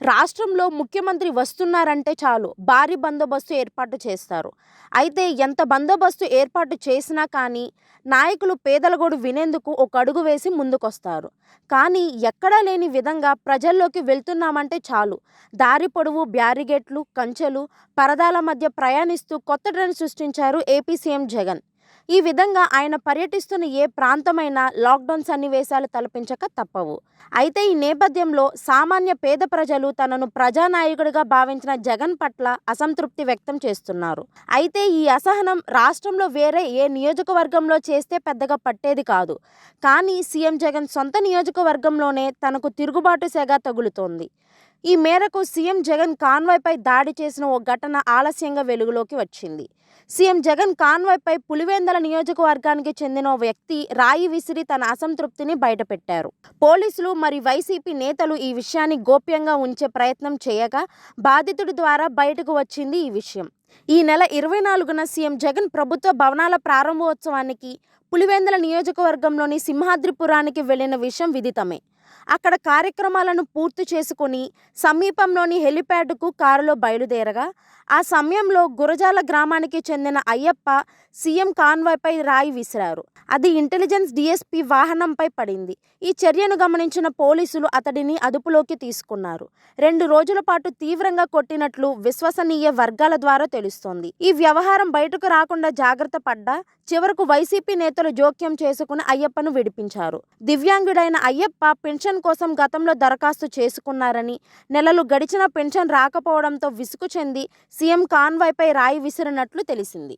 రాష్ట్రంలో ముఖ్యమంత్రి వస్తున్నారంటే చాలు భారీ బందోబస్తు ఏర్పాటు చేస్తారు. అయితే ఎంత బందోబస్తు ఏర్పాటు చేసినా కానీ నాయకులు పేదల గోడు వినేందుకు ఒక అడుగు వేసి ముందుకొస్తారు. కానీ ఎక్కడా లేని విధంగా ప్రజల్లోకి వెళ్తున్నామంటే చాలు దారి పొడవు బ్యారిగేట్లు, కంచెలు, పరదాల మధ్య ప్రయాణిస్తూ కొత్త ట్రెండ్ సృష్టించారు ఏపీ సీఎం జగన్. ఈ విధంగా ఆయన పర్యటిస్తున్న ఏ ప్రాంతమైనా లాక్డౌన్ సన్నివేశాలు తలపించక తప్పవు. అయితే ఈ నేపథ్యంలో సామాన్య పేద ప్రజలు తనను ప్రజానాయకుడిగా భావించిన జగన్ పట్ల అసంతృప్తి వ్యక్తం చేస్తున్నారు. అయితే ఈ అసహనం రాష్ట్రంలో వేరే ఏ నియోజకవర్గంలో చేస్తే పెద్దగా పట్టేది కాదు. కానీ సీఎం జగన్ సొంత నియోజకవర్గంలోనే తనకు తిరుగుబాటు సెగ తగులుతోంది. ఈ మేరకు సీఎం జగన్ కాన్వాయ్పై దాడి చేసిన ఓ ఘటన ఆలస్యంగా వెలుగులోకి వచ్చింది. సీఎం జగన్ కాన్వాయ్పై పులివెందుల నియోజకవర్గానికి చెందిన ఓ వ్యక్తి రాయి విసిరి తన అసంతృప్తిని బయటపెట్టారు. పోలీసులు మరియు వైసీపీ నేతలు ఈ విషయాన్ని గోప్యంగా ఉంచే ప్రయత్నం చేయగా బాధితుడి ద్వారా బయటకు వచ్చింది ఈ విషయం. ఈ నెల 24న సీఎం జగన్ ప్రభుత్వ భవనాల ప్రారంభోత్సవానికి పులివెందుల నియోజకవర్గంలోని సింహాద్రిపురానికి వెళ్లిన విషయం విదితమే. అక్కడ కార్యక్రమాలను పూర్తి చేసుకుని సమీపంలోని హెలిప్యాడ్కు కారులో బయలుదేరగా ఆ సమయంలో గురజాల గ్రామానికి చెందిన అయ్యప్ప సీఎం కాన్వాయ్పై రాయి విసిరారు. అది ఇంటెలిజెన్స్ డీఎస్పీ వాహనంపై పడింది. ఈ చర్యను గమనించిన పోలీసులు అతడిని అదుపులోకి తీసుకున్నారు. 2 రోజుల పాటు తీవ్రంగా కొట్టినట్లు విశ్వసనీయ వర్గాల ద్వారా తెలుస్తోంది. ఈ వ్యవహారం బయటకు రాకుండా జాగ్రత్త పడ్డా చివరకు వైసీపీ నేతలు జోక్యం చేసుకుని అయ్యప్పను విడిపించారు. దివ్యాంగుడైన అయ్యప్ప పెన్షన్ కోసం గతంలో దరఖాస్తు చేసుకున్నారని, నెలలు గడిచినా పెన్షన్ రాకపోవడంతో విసుగు చెంది సీఎం కాన్వాయ్పై రాయి విసిరినట్లు తెలిసింది.